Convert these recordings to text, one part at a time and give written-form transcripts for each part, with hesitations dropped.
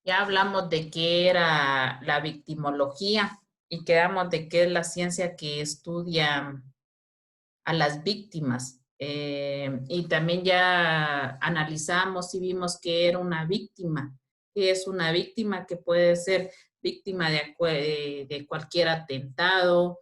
ya hablamos de qué era la victimología y quedamos de qué es la ciencia que estudia a las víctimas. Y también ya analizamos y vimos qué era una víctima. ¿Qué es una víctima? Que puede ser víctima de cualquier atentado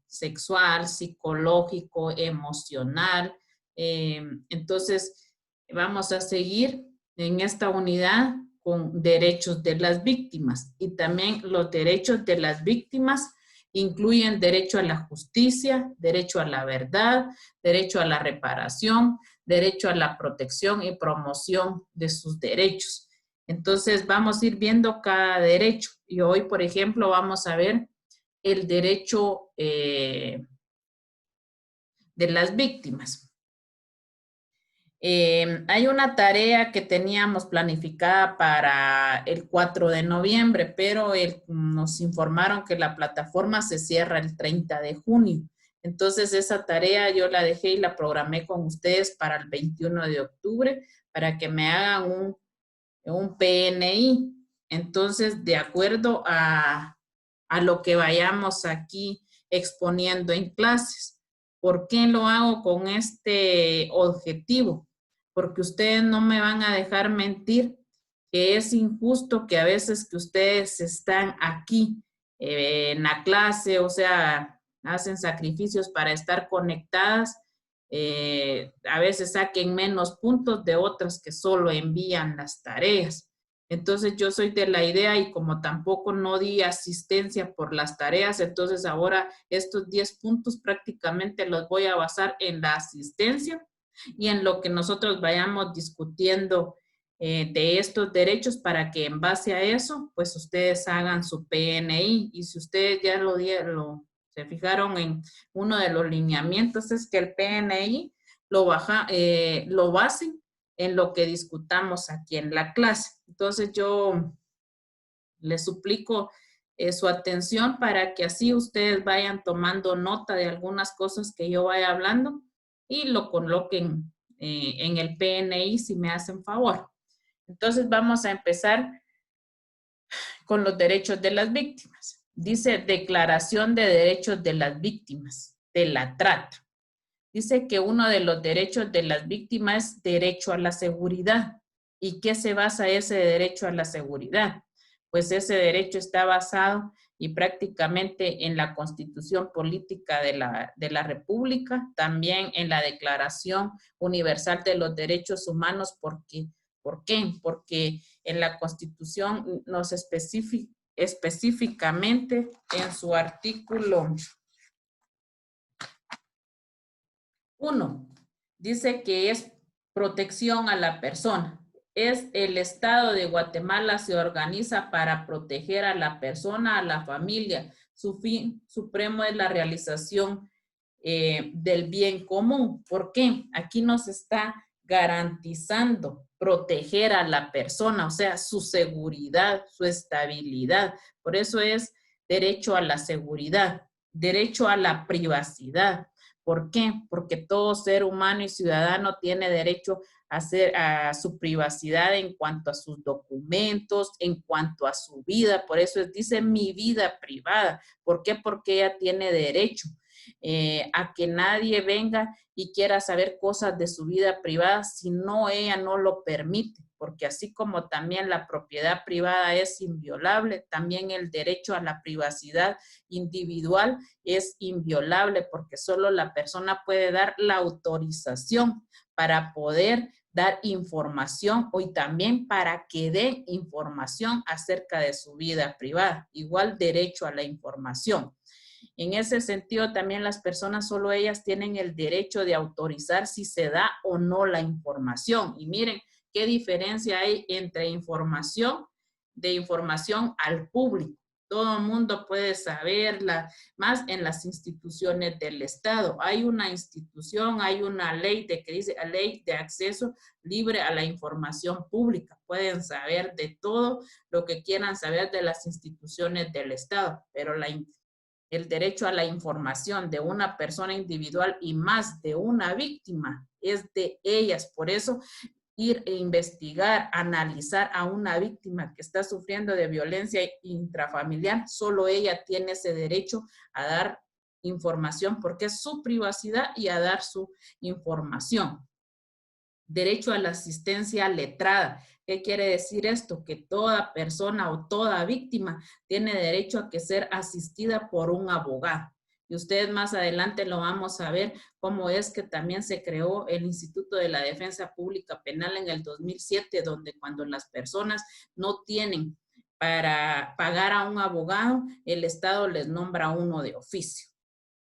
sexual, psicológico, emocional. Entonces, vamos a seguir en esta unidad con derechos de las víctimas y también los derechos de las víctimas incluyen derecho a la justicia, derecho a la verdad, derecho a la reparación, derecho a la protección y promoción de sus derechos. Entonces vamos a ir viendo cada derecho y hoy, por ejemplo, vamos a ver el derecho de las víctimas. Hay una tarea que teníamos planificada para el 4 de noviembre, pero nos informaron que la plataforma se cierra el 30 de junio. Entonces, esa tarea yo la dejé y la programé con ustedes para el 21 de octubre para que me hagan un PNI. Entonces, de acuerdo a lo que vayamos aquí exponiendo en clases. ¿Por qué lo hago con este objetivo? Porque ustedes no me van a dejar mentir que es injusto que a veces que ustedes están aquí en la clase, o sea, hacen sacrificios para estar conectadas, a veces saquen menos puntos de otras que solo envían las tareas. Entonces yo soy de la idea y como tampoco no di asistencia por las tareas, entonces ahora estos 10 puntos prácticamente los voy a basar en la asistencia y en lo que nosotros vayamos discutiendo de estos derechos para que en base a eso, pues ustedes hagan su PNI. Y si ustedes ya se fijaron en uno de los lineamientos, es que el PNI lo basen en lo que discutamos aquí en la clase. Entonces yo les suplico su atención para que así ustedes vayan tomando nota de algunas cosas que yo vaya hablando y lo coloquen en el PNI si me hacen favor. Entonces vamos a empezar con los derechos de las víctimas. Dice Declaración de Derechos de las Víctimas de la Trata. Dice que uno de los derechos de las víctimas es derecho a la seguridad. ¿Y qué se basa ese derecho a la seguridad? Pues ese derecho está basado y prácticamente en la Constitución Política de la República, también en la Declaración Universal de los Derechos Humanos. ¿Por qué? Porque en la Constitución nos específicamente en su artículo 1, dice que es protección a la persona. Es el Estado de Guatemala se organiza para proteger a la persona, a la familia. Su fin supremo es la realización del bien común. ¿Por qué? Aquí nos está garantizando proteger a la persona, o sea, su seguridad, su estabilidad. Por eso es derecho a la seguridad, derecho a la privacidad. ¿Por qué? Porque todo ser humano y ciudadano tiene derecho a su privacidad en cuanto a sus documentos, en cuanto a su vida. Por eso dice mi vida privada. ¿Por qué? Porque ella tiene derecho a que nadie venga y quiera saber cosas de su vida privada si no ella no lo permite, porque así como también la propiedad privada es inviolable, también el derecho a la privacidad individual es inviolable, porque solo la persona puede dar la autorización para poder dar información y también para que dé información acerca de su vida privada. Igual derecho a la información. En ese sentido, también las personas, solo ellas tienen el derecho de autorizar si se da o no la información. Y miren qué diferencia hay entre información al público. Todo el mundo puede saberla, más en las instituciones del Estado. Hay una institución, hay una ley que dice Ley de Acceso Libre a la Información Pública. Pueden saber de todo lo que quieran saber de las instituciones del Estado, pero el derecho a la información de una persona individual y más de una víctima es de ellas. Por eso ir e investigar, analizar a una víctima que está sufriendo de violencia intrafamiliar, solo ella tiene ese derecho a dar información porque es su privacidad y a dar su información. Derecho a la asistencia letrada. ¿Qué quiere decir esto? Que toda persona o toda víctima tiene derecho a que ser asistida por un abogado. Y ustedes más adelante lo vamos a ver cómo es que también se creó el Instituto de la Defensa Pública Penal en el 2007, donde cuando las personas no tienen para pagar a un abogado, el Estado les nombra uno de oficio.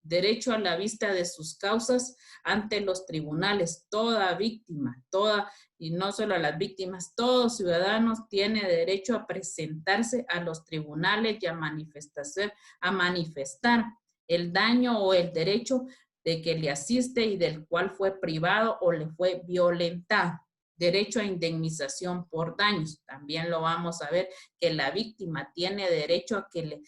Derecho a la vista de sus causas ante los tribunales. Toda víctima, y no solo a las víctimas, todo ciudadano tiene derecho a presentarse a los tribunales y a manifestar el daño o el derecho de que le asiste y del cual fue privado o le fue violentado. Derecho a indemnización por daños. También lo vamos a ver que la víctima tiene derecho a que le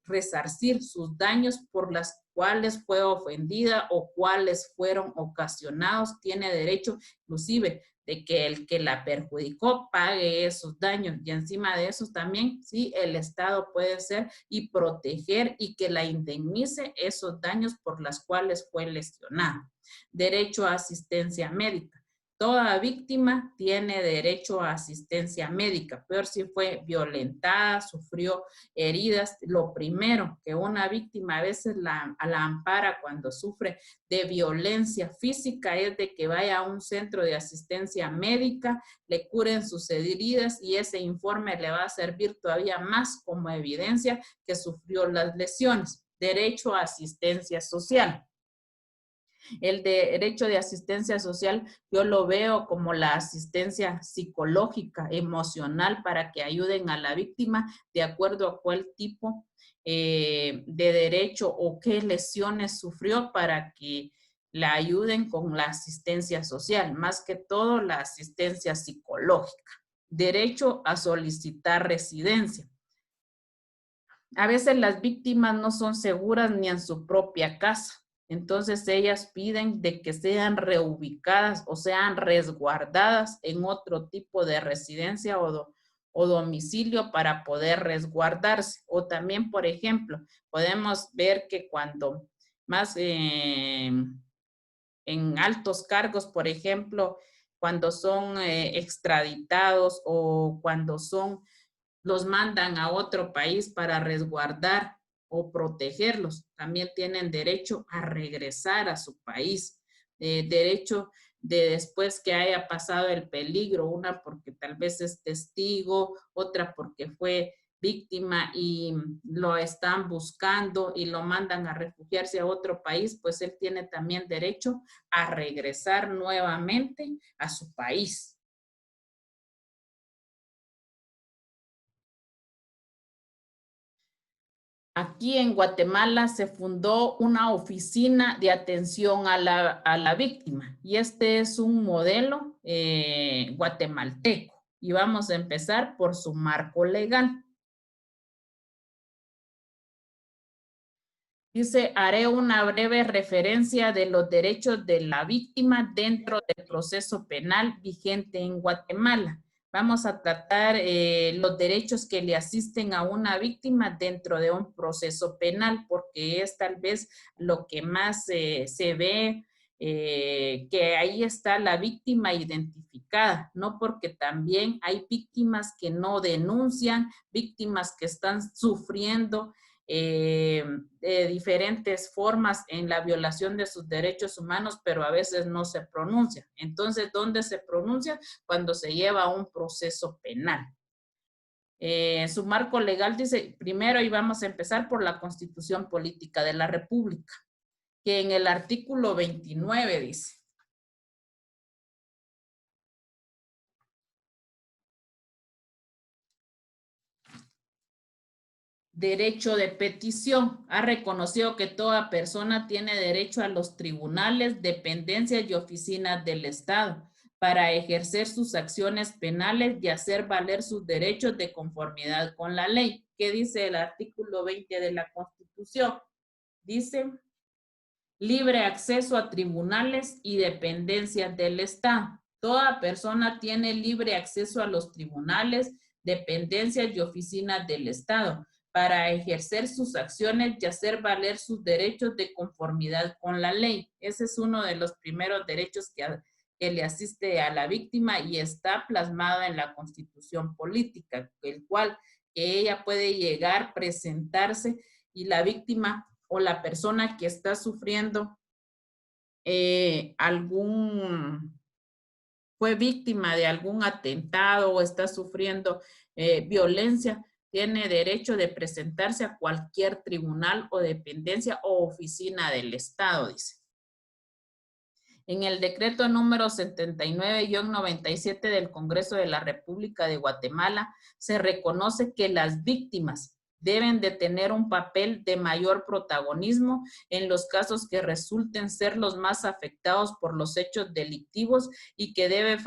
resarcir sus daños por las cuales fue ofendida o cuáles fueron ocasionados. Tiene derecho inclusive de que el que la perjudicó pague esos daños, y encima de eso también, sí, el Estado puede ser y proteger y que la indemnice esos daños por las cuales fue lesionada. Derecho a asistencia médica. Toda víctima tiene derecho a asistencia médica, peor si fue violentada, sufrió heridas. Lo primero que una víctima a veces la ampara cuando sufre de violencia física es de que vaya a un centro de asistencia médica, le curen sus heridas y ese informe le va a servir todavía más como evidencia que sufrió las lesiones. Derecho a asistencia social. El derecho de asistencia social yo lo veo como la asistencia psicológica, emocional, para que ayuden a la víctima de acuerdo a cuál tipo de derecho o qué lesiones sufrió para que la ayuden con la asistencia social, más que todo la asistencia psicológica. Derecho a solicitar residencia. A veces las víctimas no son seguras ni en su propia casa. Entonces ellas piden de que sean reubicadas o sean resguardadas en otro tipo de residencia o domicilio para poder resguardarse. O también, por ejemplo, podemos ver que cuando más en altos cargos, por ejemplo, cuando son extraditados o cuando los mandan a otro país para resguardar o protegerlos. También tienen derecho a regresar a su país. Derecho de después que haya pasado el peligro, una porque tal vez es testigo, otra porque fue víctima y lo están buscando y lo mandan a refugiarse a otro país, pues él tiene también derecho a regresar nuevamente a su país. Aquí en Guatemala se fundó una oficina de atención a la víctima y este es un modelo guatemalteco y vamos a empezar por su marco legal. Dice, haré una breve referencia de los derechos de la víctima dentro del proceso penal vigente en Guatemala. Vamos a tratar los derechos que le asisten a una víctima dentro de un proceso penal, porque es tal vez lo que más se ve, que ahí está la víctima identificada, ¿no? Porque también hay víctimas que no denuncian, víctimas que están sufriendo de diferentes formas en la violación de sus derechos humanos, pero a veces no se pronuncia. Entonces, ¿dónde se pronuncia? Cuando se lleva un proceso penal. Su marco legal dice, primero, y vamos a empezar por la Constitución Política de la República, que en el artículo 29 dice, derecho de petición. Ha reconocido que toda persona tiene derecho a los tribunales, dependencias y oficinas del Estado para ejercer sus acciones penales y hacer valer sus derechos de conformidad con la ley. ¿Qué dice el artículo 20 de la Constitución? Dice, libre acceso a tribunales y dependencias del Estado. Toda persona tiene libre acceso a los tribunales, dependencias y oficinas del Estado para ejercer sus acciones y hacer valer sus derechos de conformidad con la ley. Ese es uno de los primeros derechos que le asiste a la víctima y está plasmado en la Constitución política, el cual que ella puede llegar, presentarse y la víctima o la persona que está sufriendo fue víctima de algún atentado o está sufriendo violencia, tiene derecho de presentarse a cualquier tribunal o dependencia o oficina del Estado, dice. En el decreto número 79-97 del Congreso de la República de Guatemala se reconoce que las víctimas deben de tener un papel de mayor protagonismo en los casos que resulten ser los más afectados por los hechos delictivos y que debe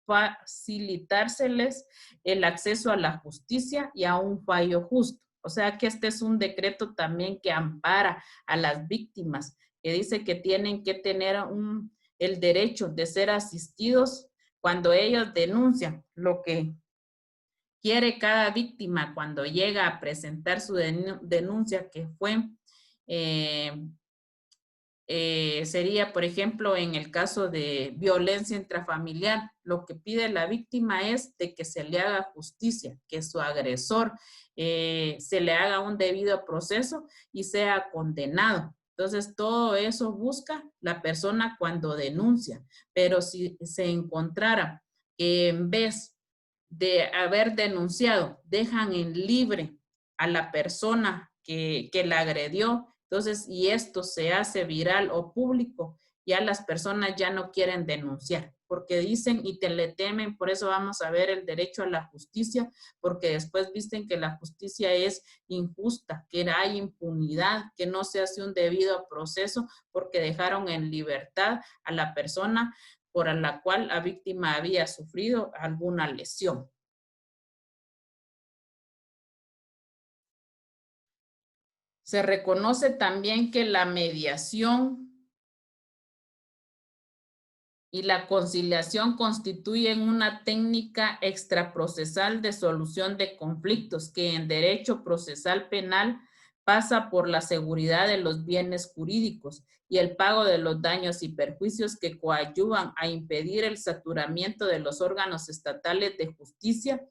facilitárseles el acceso a la justicia y a un fallo justo. O sea que este es un decreto también que ampara a las víctimas, que dice que tienen que tener el derecho de ser asistidos cuando ellos denuncian lo que quiere cada víctima cuando llega a presentar su denuncia, que fue, sería, por ejemplo, en el caso de violencia intrafamiliar, lo que pide la víctima es de que se le haga justicia, que su agresor se le haga un debido proceso y sea condenado. Entonces, todo eso busca la persona cuando denuncia, pero si se encontrara que en vez de haber denunciado, dejan en libre a la persona que la agredió, entonces, y esto se hace viral o público, ya las personas ya no quieren denunciar, porque dicen y le temen, por eso vamos a ver el derecho a la justicia, porque después dicen que la justicia es injusta, que hay impunidad, que no se hace un debido proceso, porque dejaron en libertad a la persona por la cual la víctima había sufrido alguna lesión. Se reconoce también que la mediación y la conciliación constituyen una técnica extraprocesal de solución de conflictos que en derecho procesal penal pasa por la seguridad de los bienes jurídicos y el pago de los daños y perjuicios que coadyuvan a impedir el saturamiento de los órganos estatales de justicia,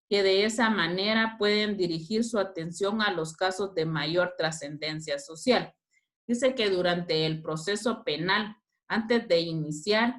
que de esa manera pueden dirigir su atención a los casos de mayor trascendencia social. Dice que durante el proceso penal, antes de iniciar,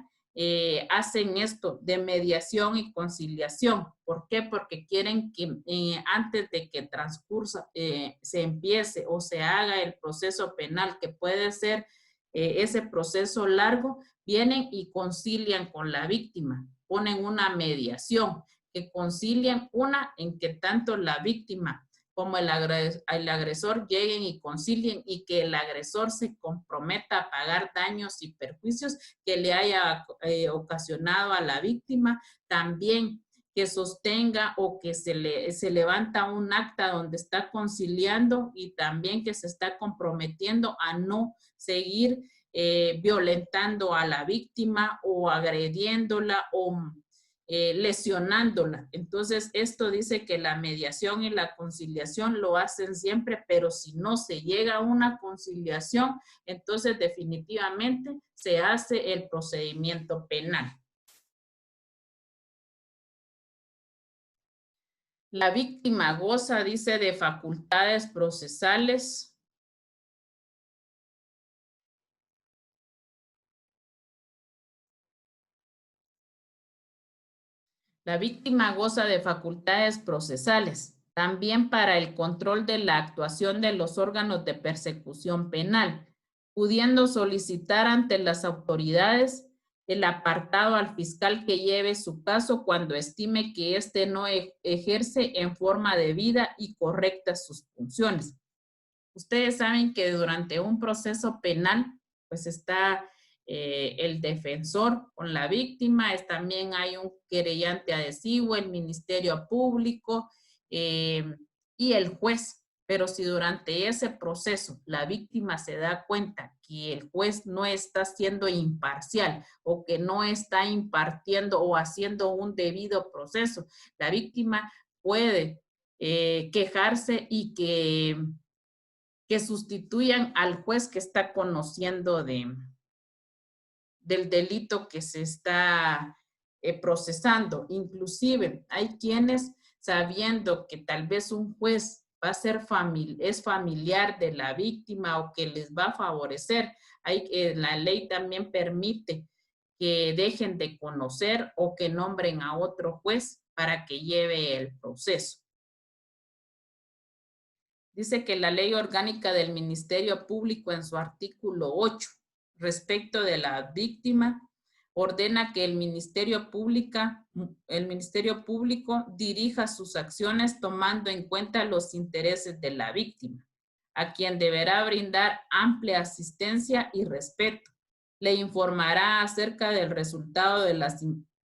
hacen esto de mediación y conciliación. ¿Por qué? Porque quieren que antes de que transcursa, se empiece o se haga el proceso penal, que puede ser ese proceso largo, vienen y concilian con la víctima, ponen una mediación, que concilian en que tanto la víctima como el agresor lleguen y concilien y que el agresor se comprometa a pagar daños y perjuicios que le haya ocasionado a la víctima, también que sostenga o que se levanta un acta donde está conciliando y también que se está comprometiendo a no seguir violentando a la víctima o agrediéndola o lesionándola. Entonces, esto dice que la mediación y la conciliación lo hacen siempre, pero si no se llega a una conciliación, entonces definitivamente se hace el procedimiento penal. La víctima goza, dice, de facultades procesales. La víctima goza de facultades procesales, también para el control de la actuación de los órganos de persecución penal, pudiendo solicitar ante las autoridades el apartado al fiscal que lleve su caso cuando estime que éste no ejerce en forma debida y correcta sus funciones. Ustedes saben que durante un proceso penal, pues está el defensor con la víctima, también hay un querellante adhesivo, el Ministerio Público y el juez. Pero si durante ese proceso la víctima se da cuenta que el juez no está siendo imparcial o que no está impartiendo o haciendo un debido proceso, la víctima puede quejarse y que sustituyan al juez que está conociendo del delito que se está procesando. Inclusive hay quienes, sabiendo que tal vez un juez va a ser es familiar de la víctima o que les va a favorecer, la ley también permite que dejen de conocer o que nombren a otro juez para que lleve el proceso. Dice que la ley orgánica del Ministerio Público en su artículo 8, respecto de la víctima, ordena que el Ministerio Público dirija sus acciones tomando en cuenta los intereses de la víctima, a quien deberá brindar amplia asistencia y respeto. Le informará acerca del resultado de las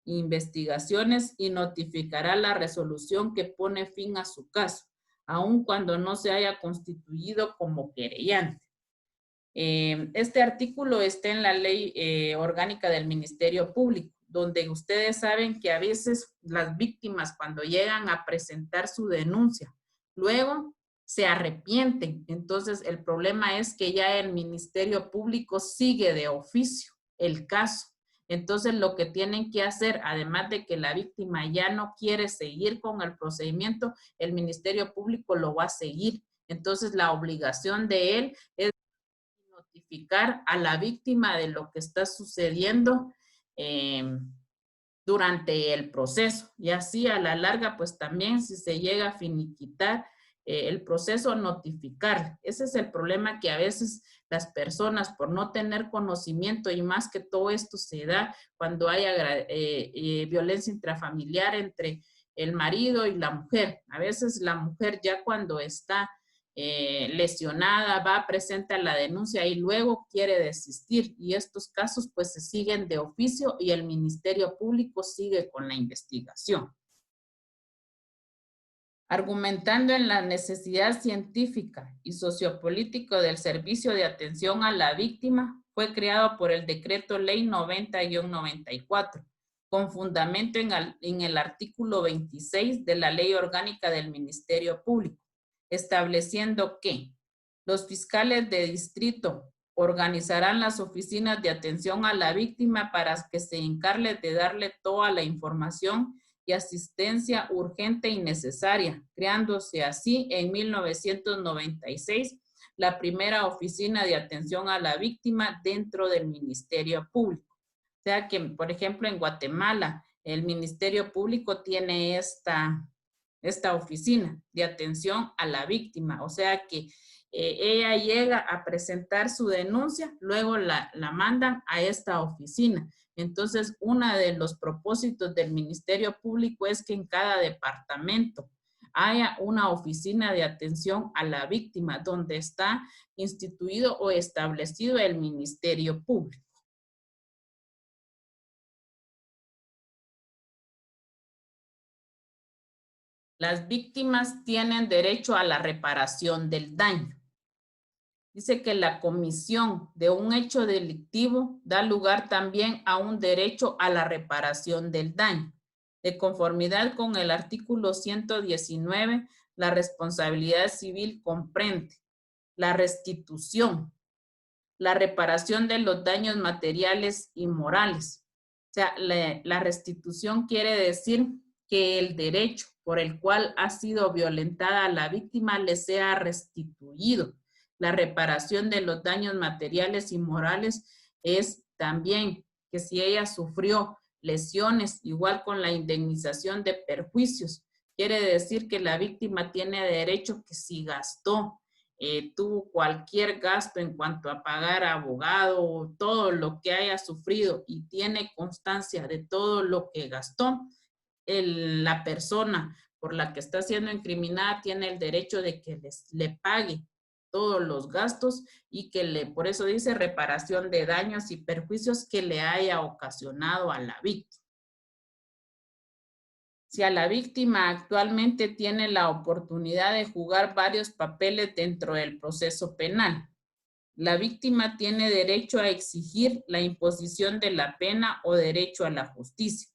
investigaciones y notificará la resolución que pone fin a su caso, aun cuando no se haya constituido como querellante. Este artículo está en la ley orgánica del Ministerio Público, donde ustedes saben que a veces las víctimas cuando llegan a presentar su denuncia, luego se arrepienten. Entonces el problema es que ya el Ministerio Público sigue de oficio el caso. Entonces lo que tienen que hacer, además de que la víctima ya no quiere seguir con el procedimiento, el Ministerio Público lo va a seguir. Entonces la obligación de él es notificar a la víctima de lo que está sucediendo durante el proceso. Y así a la larga, pues también si se llega a finiquitar el proceso, notificar. Ese es el problema que a veces las personas, por no tener conocimiento, y más que todo esto se da cuando hay violencia intrafamiliar entre el marido y la mujer. A veces la mujer ya cuando está lesionada, va, presenta la denuncia y luego quiere desistir. Y estos casos pues se siguen de oficio y el Ministerio Público sigue con la investigación. Argumentando en la necesidad científica y sociopolítico del servicio de atención a la víctima, fue creado por el Decreto Ley 90-94, con fundamento en el artículo 26 de la Ley Orgánica del Ministerio Público, estableciendo que los fiscales de distrito organizarán las oficinas de atención a la víctima para que se encarguen de darle toda la información y asistencia urgente y necesaria, creándose así en 1996 la primera oficina de atención a la víctima dentro del Ministerio Público. O sea que, por ejemplo, en Guatemala, el Ministerio Público tiene esta oficina de atención a la víctima. O sea que ella llega a presentar su denuncia, luego la mandan a esta oficina. Entonces, uno de los propósitos del Ministerio Público es que en cada departamento haya una oficina de atención a la víctima donde está instituido o establecido el Ministerio Público. Las víctimas tienen derecho a la reparación del daño. Dice que la comisión de un hecho delictivo da lugar también a un derecho a la reparación del daño. De conformidad con el artículo 119, la responsabilidad civil comprende la restitución, la reparación de los daños materiales y morales. O sea, la restitución quiere decir que el derecho por el cual ha sido violentada a la víctima le sea restituido. La reparación de los daños materiales y morales es también que si ella sufrió lesiones, igual con la indemnización de perjuicios, quiere decir que la víctima tiene derecho que si gastó, tuvo cualquier gasto en cuanto a pagar abogado, todo lo que haya sufrido y tiene constancia de todo lo que gastó, la persona por la que está siendo incriminada tiene el derecho de que le pague todos los gastos y que por eso dice reparación de daños y perjuicios que le haya ocasionado a la víctima. Si a la víctima actualmente tiene la oportunidad de jugar varios papeles dentro del proceso penal. La víctima tiene derecho a exigir la imposición de la pena o derecho a la justicia,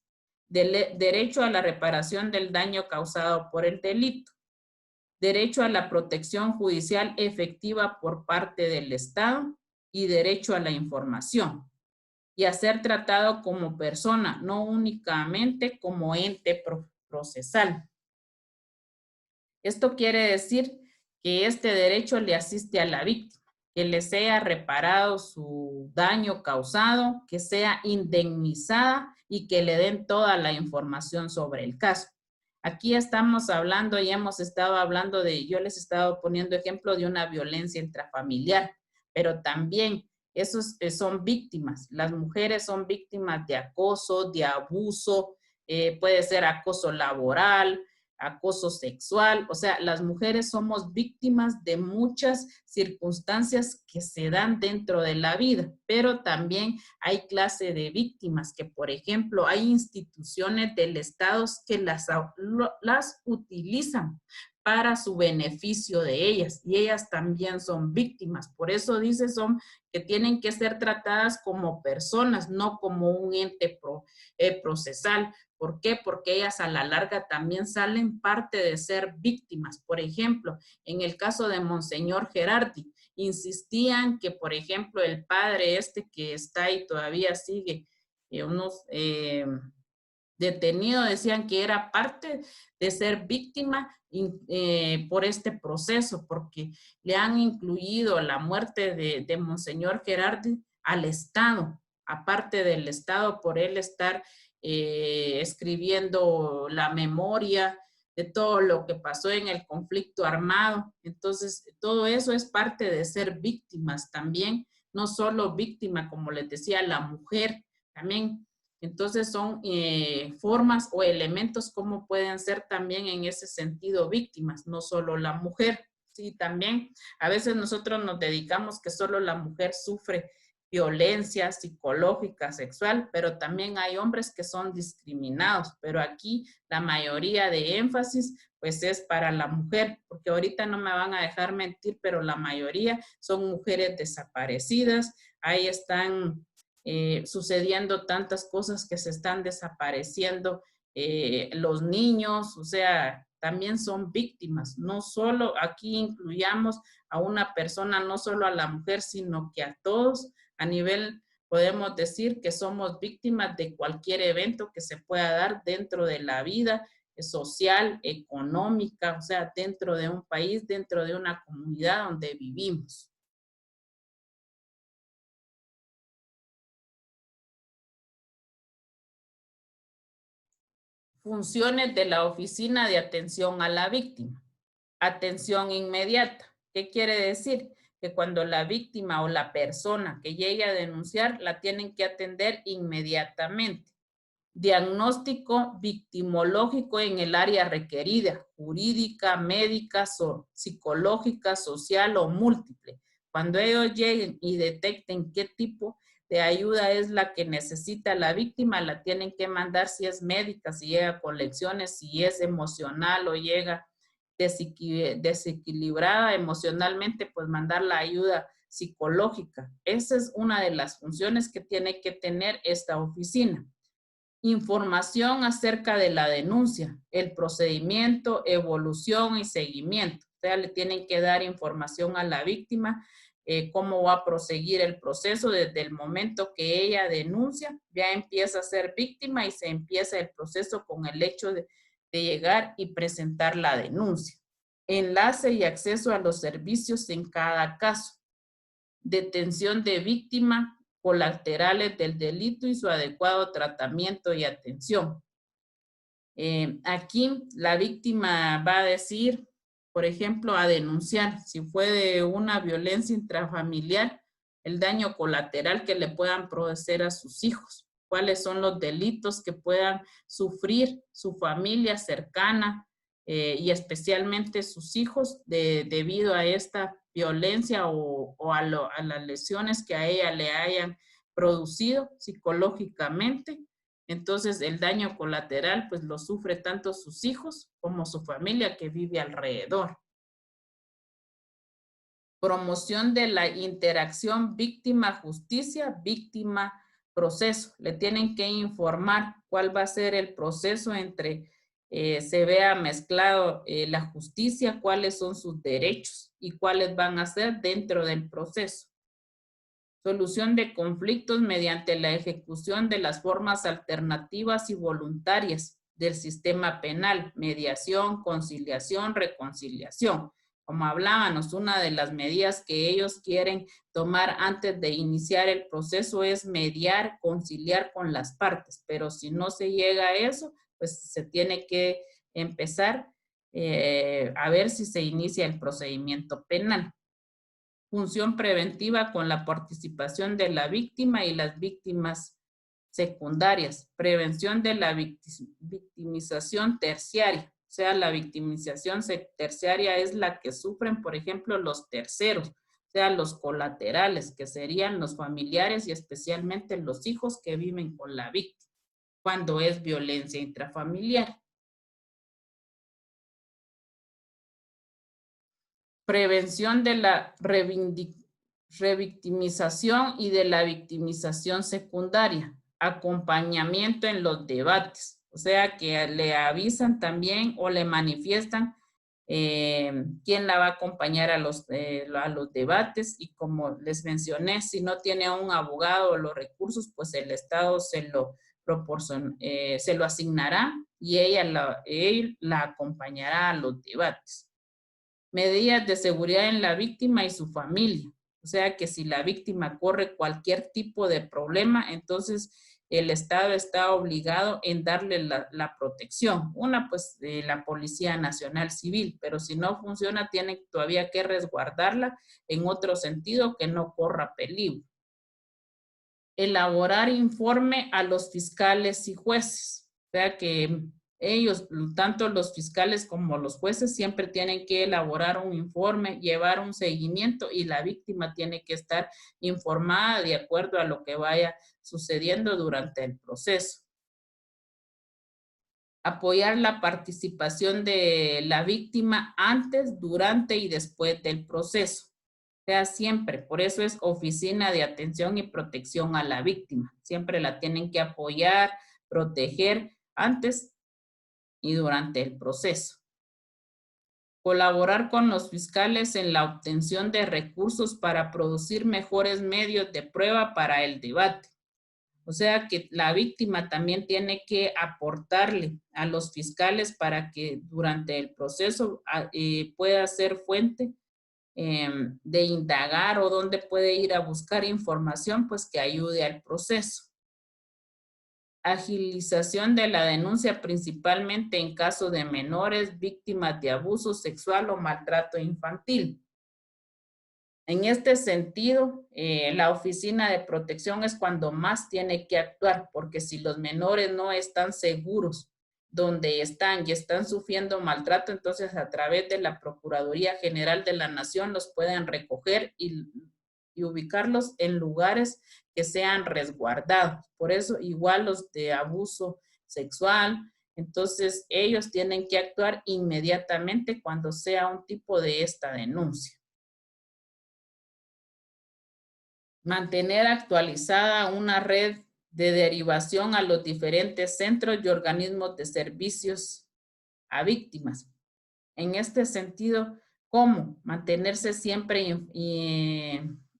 derecho a la reparación del daño causado por el delito, derecho a la protección judicial efectiva por parte del Estado y derecho a la información y a ser tratado como persona, no únicamente como ente procesal. Esto quiere decir que este derecho le asiste a la víctima, que le sea reparado su daño causado, que sea indemnizada y que le den toda la información sobre el caso. Aquí estamos hablando y hemos estado hablando yo les he estado poniendo ejemplo de una violencia intrafamiliar, pero también esos son víctimas. Las mujeres son víctimas de acoso, de abuso, puede ser acoso laboral, acoso sexual, o sea, las mujeres somos víctimas de muchas circunstancias que se dan dentro de la vida, pero también hay clase de víctimas que, por ejemplo, hay instituciones del Estado que las utilizan para su beneficio de ellas y ellas también son víctimas. Por eso dice que tienen que ser tratadas como personas, no como un ente procesal. ¿Por qué? Porque ellas a la larga también salen parte de ser víctimas. Por ejemplo, en el caso de Monseñor Gerardi, insistían que, por ejemplo, el padre que está ahí todavía sigue detenido, decían que era parte de ser víctima por este proceso, porque le han incluido la muerte de Monseñor Gerardi al Estado, aparte del Estado por él estar escribiendo la memoria de todo lo que pasó en el conflicto armado. Entonces, todo eso es parte de ser víctimas también, no solo víctima, como les decía, la mujer también. Entonces, son formas o elementos como pueden ser también en ese sentido víctimas, no solo la mujer. Sí, también a veces nosotros nos dedicamos que solo la mujer sufre violencia psicológica, sexual, pero también hay hombres que son discriminados, pero aquí la mayoría de énfasis pues es para la mujer, porque ahorita no me van a dejar mentir, pero la mayoría son mujeres desaparecidas, ahí están sucediendo tantas cosas que se están desapareciendo los niños, o sea, también son víctimas, no solo aquí incluyamos a una persona, no solo a la mujer, sino que a todos. A nivel, podemos decir que somos víctimas de cualquier evento que se pueda dar dentro de la vida social, económica, o sea, dentro de un país, dentro de una comunidad donde vivimos. Funciones de la Oficina de Atención a la Víctima. Atención inmediata. ¿Qué quiere decir? Que cuando la víctima o la persona que llegue a denunciar, la tienen que atender inmediatamente. Diagnóstico victimológico en el área requerida, jurídica, médica, psicológica, social o múltiple. Cuando ellos lleguen y detecten qué tipo de ayuda es la que necesita la víctima, la tienen que mandar si es médica, si llega con lecciones, si es emocional o llega desequilibrada emocionalmente, pues mandar la ayuda psicológica. Esa es una de las funciones que tiene que tener esta oficina. Información acerca de la denuncia, el procedimiento, evolución y seguimiento. O sea, le tienen que dar información a la víctima, cómo va a proseguir el proceso desde el momento que ella denuncia, ya empieza a ser víctima y se empieza el proceso con el hecho de llegar y presentar la denuncia. Enlace y acceso a los servicios en cada caso. Detención de víctima, colaterales del delito y su adecuado tratamiento y atención. Aquí la víctima va a decir, por ejemplo, a denunciar si fue de una violencia intrafamiliar, el daño colateral que le puedan producir a sus hijos, cuáles son los delitos que puedan sufrir su familia cercana y especialmente sus hijos debido a esta violencia o a las lesiones que a ella le hayan producido psicológicamente. Entonces, el daño colateral, pues lo sufre tanto sus hijos como su familia que vive alrededor. Promoción de la interacción víctima-justicia, víctima-proceso. Le tienen que informar cuál va a ser el proceso entre se vea mezclado la justicia, cuáles son sus derechos y cuáles van a ser dentro del proceso. Solución de conflictos mediante la ejecución de las formas alternativas y voluntarias del sistema penal, mediación, conciliación, reconciliación. Como hablábamos, una de las medidas que ellos quieren tomar antes de iniciar el proceso es mediar, conciliar con las partes, pero si no se llega a eso, pues se tiene que empezar a ver si se inicia el procedimiento penal. Función preventiva con la participación de la víctima y las víctimas secundarias. Prevención de la victimización terciaria. O sea, la victimización terciaria es la que sufren, por ejemplo, los terceros, o sea, los colaterales, que serían los familiares y especialmente los hijos que viven con la víctima, cuando es violencia intrafamiliar. Prevención de la revictimización y de la victimización secundaria. Acompañamiento en los debates. O sea, que le avisan también o le manifiestan quién la va a acompañar a los debates y como les mencioné, si no tiene un abogado o los recursos, pues el Estado se lo asignará y él la acompañará a los debates. Medidas de seguridad en la víctima y su familia. O sea que si la víctima corre cualquier tipo de problema, entonces el Estado está obligado en darle la protección. Una, pues, la Policía Nacional Civil, pero si no funciona, tiene todavía que resguardarla en otro sentido que no corra peligro. Elaborar informe a los fiscales y jueces. O sea que ellos, tanto los fiscales como los jueces, siempre tienen que elaborar un informe, llevar un seguimiento y la víctima tiene que estar informada de acuerdo a lo que vaya sucediendo durante el proceso. Apoyar la participación de la víctima antes, durante y después del proceso. O sea, siempre, por eso es Oficina de Atención y Protección a la Víctima. Siempre la tienen que apoyar, proteger antes y durante el proceso. Colaborar con los fiscales en la obtención de recursos para producir mejores medios de prueba para el debate. O sea que la víctima también tiene que aportarle a los fiscales para que durante el proceso pueda ser fuente de indagar o dónde puede ir a buscar información, pues que ayude al proceso. Agilización de la denuncia principalmente en caso de menores víctimas de abuso sexual o maltrato infantil. En este sentido, la Oficina de Protección es cuando más tiene que actuar, porque si los menores no están seguros donde están y están sufriendo maltrato, entonces a través de la Procuraduría General de la Nación los pueden recoger y ubicarlos en lugares que sean resguardados. Por eso, igual los de abuso sexual, entonces ellos tienen que actuar inmediatamente cuando sea un tipo de esta denuncia. Mantener actualizada una red de derivación a los diferentes centros y organismos de servicios a víctimas. En este sentido, ¿cómo? Mantenerse siempre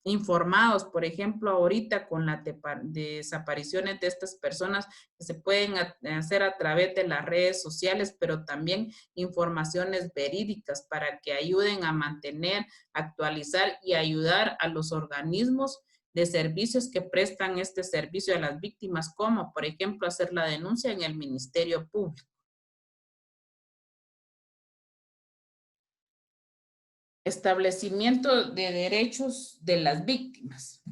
informados, por ejemplo, ahorita con las desapariciones de estas personas que se pueden hacer a través de las redes sociales, pero también informaciones verídicas para que ayuden a mantener, actualizar y ayudar a los organismos de servicios que prestan este servicio a las víctimas, como por ejemplo hacer la denuncia en el Ministerio Público. Establecimiento de derechos de las víctimas.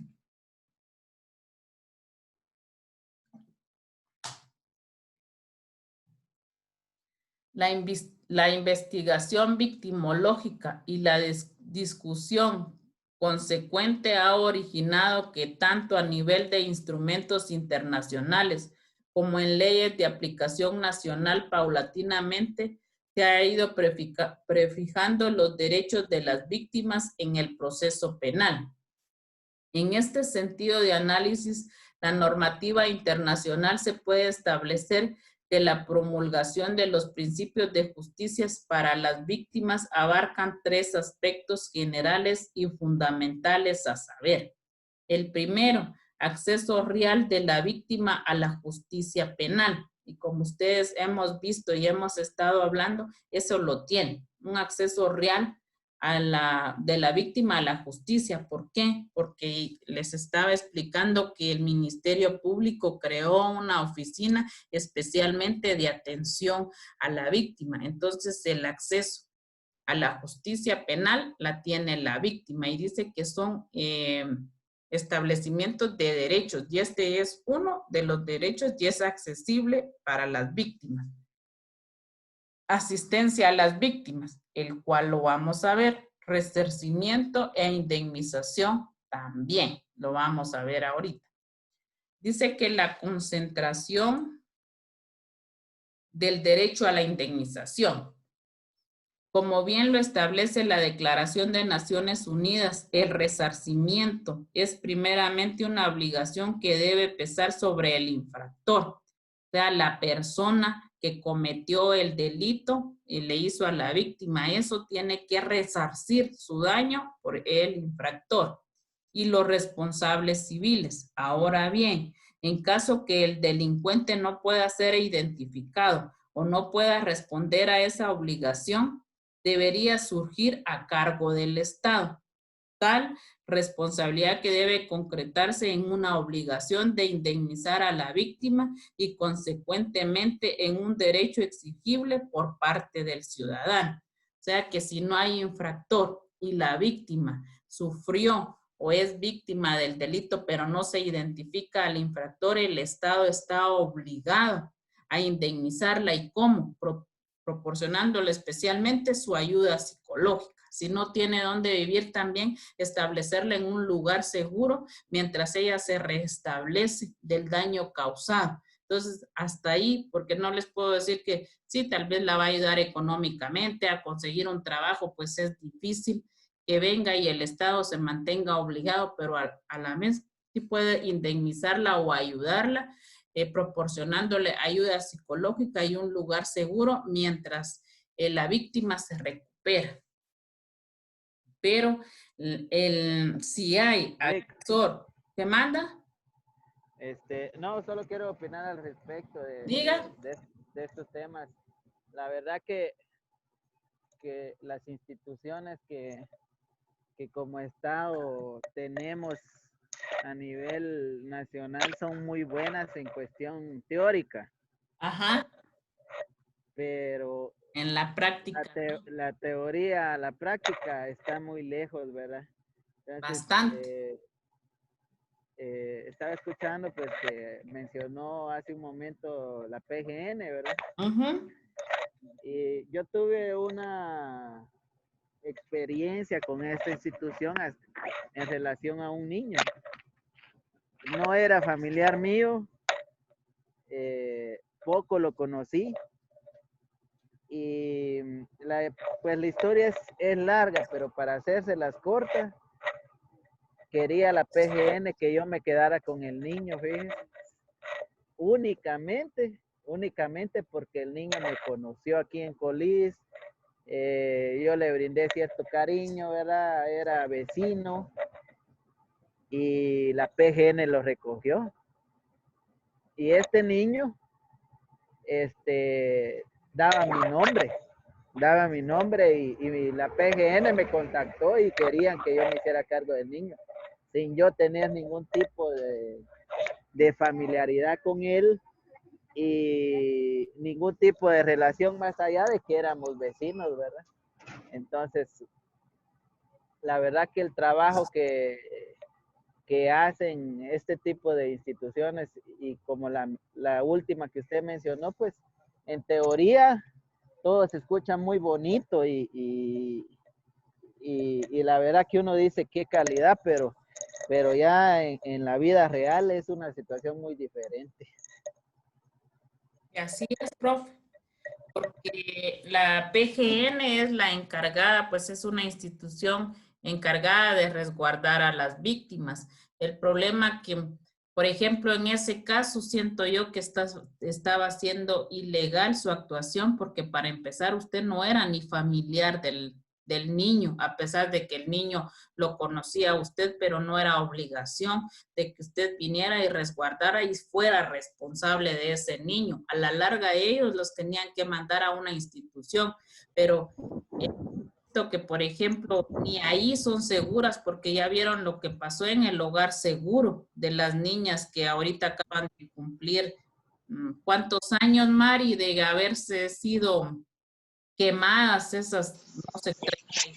La investigación victimológica y la discusión consecuente ha originado que tanto a nivel de instrumentos internacionales como en leyes de aplicación nacional paulatinamente se ha ido prefijando los derechos de las víctimas en el proceso penal. En este sentido de análisis, la normativa internacional se puede establecer que la promulgación de los principios de justicia para las víctimas abarcan tres aspectos generales y fundamentales a saber. El primero, acceso real de la víctima a la justicia penal. Y como ustedes hemos visto y hemos estado hablando, eso lo tiene, un acceso real de la víctima a la justicia. ¿Por qué? Porque les estaba explicando que el Ministerio Público creó una oficina especialmente de atención a la víctima. Entonces, el acceso a la justicia penal la tiene la víctima y dice que son establecimientos de derechos y este es uno de los derechos y es accesible para las víctimas. Asistencia a las víctimas, el cual lo vamos a ver. Resarcimiento e indemnización también lo vamos a ver ahorita. Dice que la concentración del derecho a la indemnización. Como bien lo establece la Declaración de Naciones Unidas, el resarcimiento es primeramente una obligación que debe pesar sobre el infractor, o sea, la persona que cometió el delito y le hizo a la víctima. Eso tiene que resarcir su daño por el infractor y los responsables civiles. Ahora bien, en caso que el delincuente no pueda ser identificado o no pueda responder a esa obligación, debería surgir a cargo del Estado. Tal responsabilidad que debe concretarse en una obligación de indemnizar a la víctima y consecuentemente en un derecho exigible por parte del ciudadano. O sea que si no hay infractor y la víctima sufrió o es víctima del delito, pero no se identifica al infractor, el Estado está obligado a indemnizarla. ¿Y cómo? Proporcionándole especialmente su ayuda psicológica. Si no tiene dónde vivir, también establecerla en un lugar seguro mientras ella se restablece del daño causado. Entonces, hasta ahí, porque no les puedo decir que sí, tal vez la va a ayudar económicamente a conseguir un trabajo, pues es difícil que venga y el Estado se mantenga obligado, pero a la vez sí puede indemnizarla o ayudarla, proporcionándole ayuda psicológica y un lugar seguro mientras la víctima se recupera. Pero si hay agresor, ¿te manda? No, solo quiero opinar al respecto Diga. de estos temas. La verdad que las instituciones que como Estado tenemos a nivel nacional son muy buenas en cuestión teórica. Ajá. Pero en la práctica la teoría, la práctica está muy lejos, ¿verdad? Entonces, bastante. Estaba escuchando pues que mencionó hace un momento la PGN, ¿verdad? Uh-huh. Y yo tuve una experiencia con esta institución en relación a un niño. No era familiar mío, poco lo conocí y pues la historia es larga, pero para hacérselas cortas, quería la PGN que yo me quedara con el niño, fíjense. Únicamente porque el niño me conoció aquí en Colís, yo le brindé cierto cariño, ¿verdad? Era vecino y la PGN lo recogió. Y este niño, daba mi nombre y la PGN me contactó y querían que yo me hiciera cargo del niño, sin yo tener ningún tipo de familiaridad con él y ningún tipo de relación más allá de que éramos vecinos, ¿verdad? Entonces, la verdad que el trabajo que hacen este tipo de instituciones y como la última que usted mencionó, pues en teoría todo se escucha muy bonito y la verdad que uno dice qué calidad, pero ya en la vida real es una situación muy diferente. Así es, profe, porque la PGN es la encargada, pues es una institución encargada de resguardar a las víctimas. El problema que, por ejemplo, en ese caso siento yo que estaba siendo ilegal su actuación porque para empezar usted no era ni familiar del niño, a pesar de que el niño lo conocía a usted, pero no era obligación de que usted viniera y resguardara y fuera responsable de ese niño. A la larga ellos los tenían que mandar a una institución, pero que, por ejemplo, ni ahí son seguras porque ya vieron lo que pasó en el hogar seguro de las niñas que ahorita acaban de cumplir, ¿cuántos años, Mari, de haberse sido quemadas esas, no sé,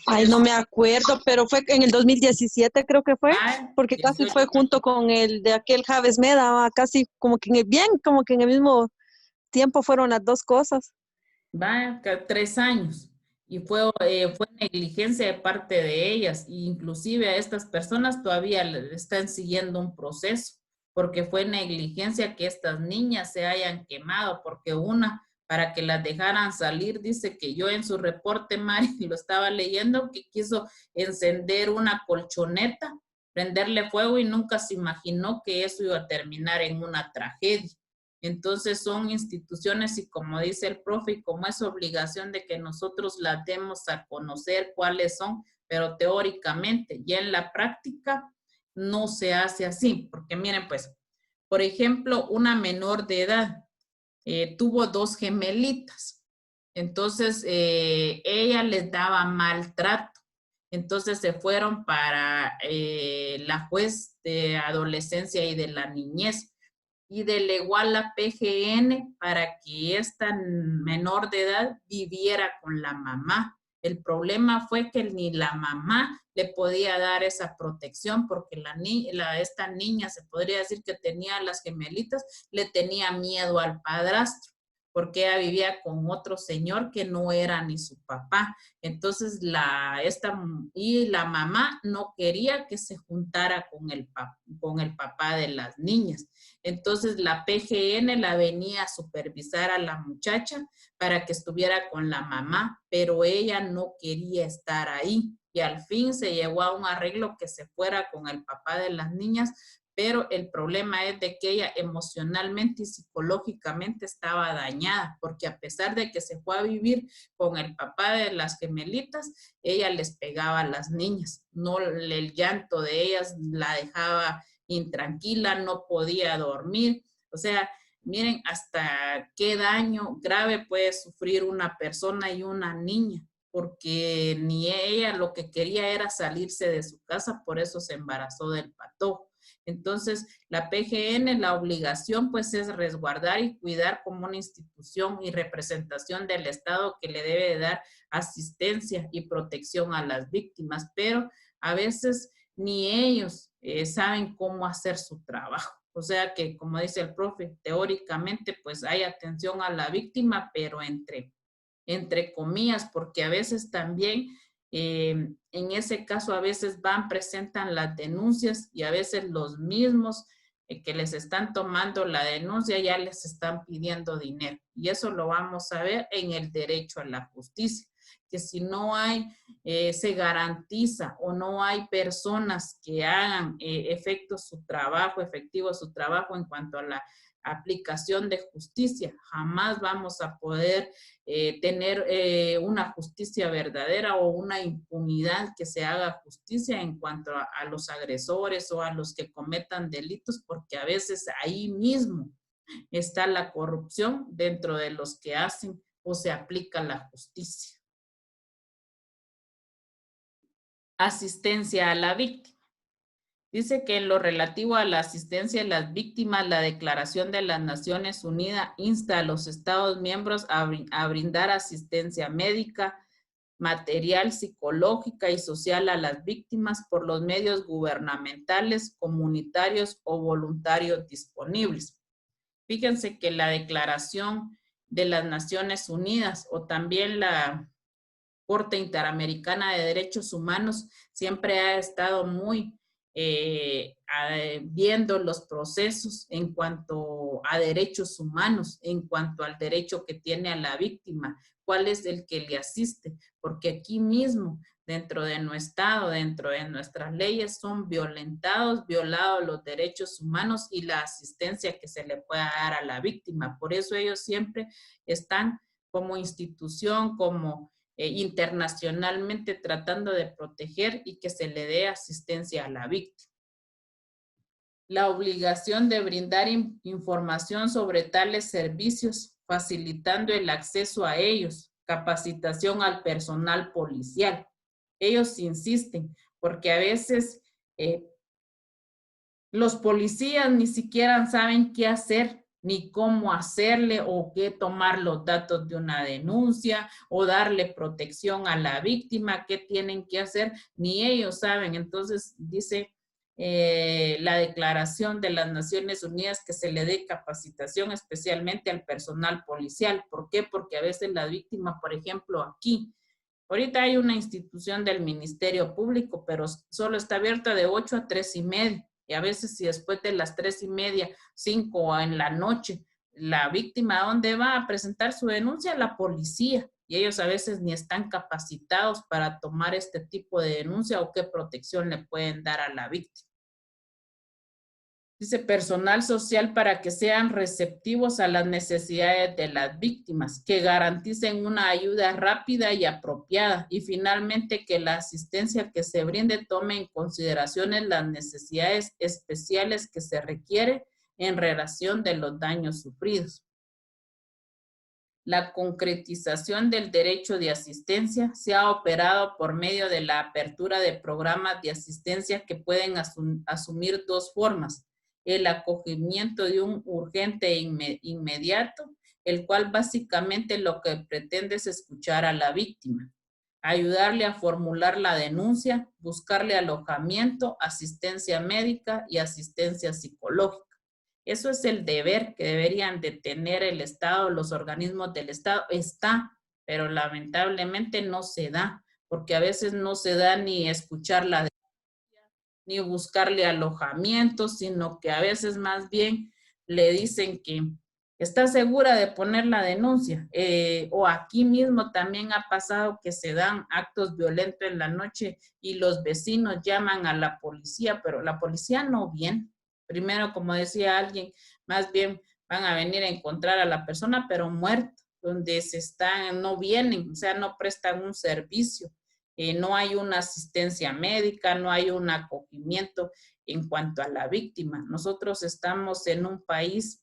Ay, 33? no me acuerdo, pero fue en el 2017 creo que fue, Ah, porque casi 18 fue junto años. con el de aquel Javes Meda, casi como que como que en el mismo tiempo fueron las dos cosas. Va, 3 años. Y fue negligencia de parte de ellas. E inclusive a estas personas todavía le están siguiendo un proceso, porque fue negligencia que estas niñas se hayan quemado, porque una, para que las dejaran salir, dice que yo en su reporte, Mari, lo estaba leyendo, que quiso encender una colchoneta, prenderle fuego y nunca se imaginó que eso iba a terminar en una tragedia. Entonces son instituciones y como dice el profe, y como es obligación de que nosotros las demos a conocer cuáles son, pero teóricamente, ya en la práctica no se hace así, porque miren pues, por ejemplo, una menor de edad tuvo 2 gemelitas, entonces ella les daba maltrato, entonces se fueron para la juez de adolescencia y de la niñez y delegó a la PGN para que esta menor de edad viviera con la mamá. El problema fue que ni la mamá le podía dar esa protección porque esta niña, se podría decir que tenía las gemelitas, le tenía miedo al padrastro porque ella vivía con otro señor que no era ni su papá. Entonces, y la mamá no quería que se juntara con el papá de las niñas. Entonces la PGN la venía a supervisar a la muchacha para que estuviera con la mamá, pero ella no quería estar ahí. Y al fin se llegó a un arreglo que se fuera con el papá de las niñas, pero el problema es de que ella emocionalmente y psicológicamente estaba dañada, porque a pesar de que se fue a vivir con el papá de las gemelitas, ella les pegaba a las niñas, no el llanto de ellas la dejaba intranquila, no podía dormir. O sea, miren hasta qué daño grave puede sufrir una persona y una niña, porque ni ella lo que quería era salirse de su casa, por eso se embarazó del patojo. Entonces, la PGN, la obligación pues es resguardar y cuidar como una institución y representación del Estado que le debe dar asistencia y protección a las víctimas, pero a veces ni ellos saben cómo hacer su trabajo. O sea que, como dice el profe, teóricamente pues hay atención a la víctima, pero entre comillas, porque a veces también en ese caso a veces presentan las denuncias y a veces los mismos que les están tomando la denuncia ya les están pidiendo dinero. Y eso lo vamos a ver en el derecho a la justicia, que si no hay, se garantiza o no hay personas que hagan efectivo su trabajo en cuanto a la aplicación de justicia, jamás vamos a poder tener una justicia verdadera o una impunidad que se haga justicia en cuanto a los agresores o a los que cometan delitos, porque a veces ahí mismo está la corrupción dentro de los que hacen o se aplica la justicia. Asistencia a la víctima. Dice que en lo relativo a la asistencia a las víctimas, la Declaración de las Naciones Unidas insta a los Estados miembros a brindar asistencia médica, material, psicológica y social a las víctimas por los medios gubernamentales, comunitarios o voluntarios disponibles. Fíjense que la Declaración de las Naciones Unidas o también la Corte Interamericana de Derechos Humanos siempre ha estado muy viendo los procesos en cuanto a derechos humanos, en cuanto al derecho que tiene a la víctima, cuál es el que le asiste, porque aquí mismo, dentro de nuestro Estado, dentro de nuestras leyes, son violados los derechos humanos y la asistencia que se le pueda dar a la víctima. Por eso ellos siempre están como institución, como internacionalmente tratando de proteger y que se le dé asistencia a la víctima. La obligación de brindar información sobre tales servicios, facilitando el acceso a ellos, capacitación al personal policial. Ellos insisten, porque a veces los policías ni siquiera saben qué hacer, ni cómo hacerle o qué tomar los datos de una denuncia o darle protección a la víctima, qué tienen que hacer, ni ellos saben. Entonces dice la Declaración de las Naciones Unidas que se le dé capacitación especialmente al personal policial. ¿Por qué? Porque a veces la víctima, por ejemplo, aquí, ahorita hay una institución del Ministerio Público, pero solo está abierta de 8 a 3:30. Y a veces si después de las 3:30, 5 en la noche, la víctima, ¿a dónde va a presentar su denuncia? A la policía. Y ellos a veces ni están capacitados para tomar este tipo de denuncia o qué protección le pueden dar a la víctima. Dice personal social para que sean receptivos a las necesidades de las víctimas, que garanticen una ayuda rápida y apropiada y finalmente que la asistencia que se brinde tome en consideración las necesidades especiales que se requieren en relación de los daños sufridos. La concretización del derecho de asistencia se ha operado por medio de la apertura de programas de asistencia que pueden asumir dos formas. El acogimiento de un urgente e inmediato, el cual básicamente lo que pretende es escuchar a la víctima, ayudarle a formular la denuncia, buscarle alojamiento, asistencia médica y asistencia psicológica. Eso es el deber que deberían de tener el Estado, los organismos del Estado. Está, pero lamentablemente no se da, porque a veces no se da ni escuchar la denuncia, ni buscarle alojamiento, sino que a veces más bien le dicen que está segura de poner la denuncia. O aquí mismo también ha pasado que se dan actos violentos en la noche y los vecinos llaman a la policía, pero la policía no viene. Primero, como decía alguien, más bien van a venir a encontrar a la persona, pero muerta, donde no vienen, o sea, no prestan un servicio. No hay una asistencia médica, no hay un acogimiento en cuanto a la víctima. Nosotros estamos en un país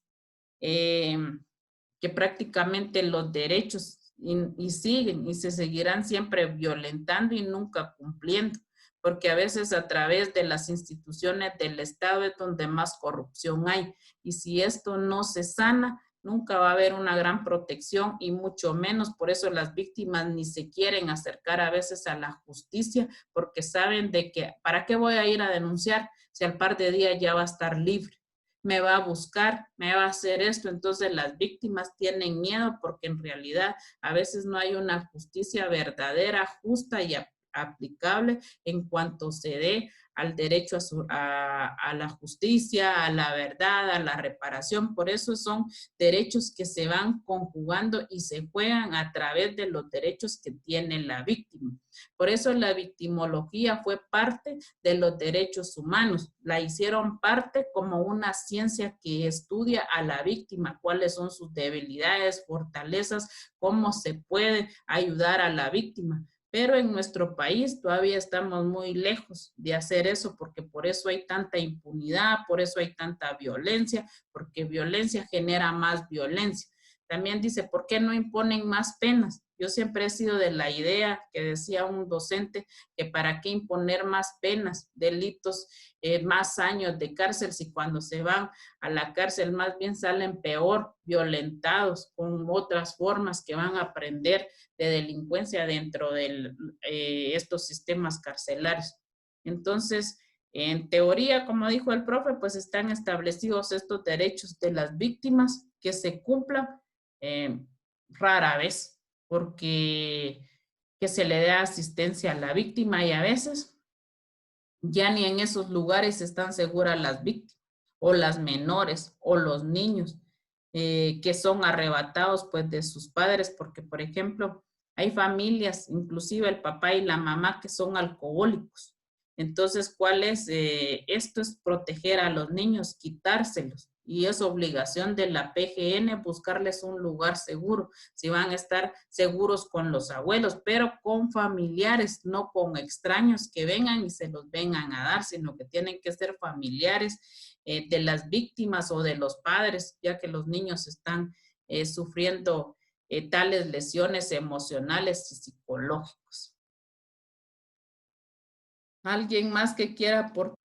que prácticamente los derechos y siguen y se seguirán siempre violentando y nunca cumpliendo, porque a veces a través de las instituciones del Estado es donde más corrupción hay. Y si esto no se sana, nunca va a haber una gran protección y mucho menos, por eso las víctimas ni se quieren acercar a veces a la justicia, porque saben de que, ¿para qué voy a ir a denunciar si al par de días ya va a estar libre? Me va a buscar, me va a hacer esto. Entonces las víctimas tienen miedo porque en realidad a veces no hay una justicia verdadera, justa y aplicable en cuanto se dé al derecho a la justicia, a la verdad, a la reparación. Por eso son derechos que se van conjugando y se juegan a través de los derechos que tiene la víctima. Por eso la victimología fue parte de los derechos humanos. La hicieron parte como una ciencia que estudia a la víctima, cuáles son sus debilidades, fortalezas, cómo se puede ayudar a la víctima. Pero en nuestro país todavía estamos muy lejos de hacer eso, porque por eso hay tanta impunidad, por eso hay tanta violencia, porque violencia genera más violencia. También dice, ¿por qué no imponen más penas? Yo siempre he sido de la idea que decía un docente que para qué imponer más penas, delitos, más años de cárcel, si cuando se van a la cárcel más bien salen peor, violentados, con otras formas que van a aprender de delincuencia dentro de estos sistemas carcelarios. Entonces, en teoría, como dijo el profe, pues están establecidos estos derechos de las víctimas que se cumplan rara vez, porque que se le dé asistencia a la víctima y a veces ya ni en esos lugares están seguras las víctimas o las menores o los niños que son arrebatados pues de sus padres, porque por ejemplo hay familias, inclusive el papá y la mamá que son alcohólicos. Entonces, ¿cuál es? Esto es proteger a los niños, quitárselos. Y es obligación de la PGN buscarles un lugar seguro. Si van a estar seguros con los abuelos, pero con familiares, no con extraños que vengan y se los vengan a dar, sino que tienen que ser familiares de las víctimas o de los padres, ya que los niños están sufriendo tales lesiones emocionales y psicológicas. ¿Alguien más que quiera aportar?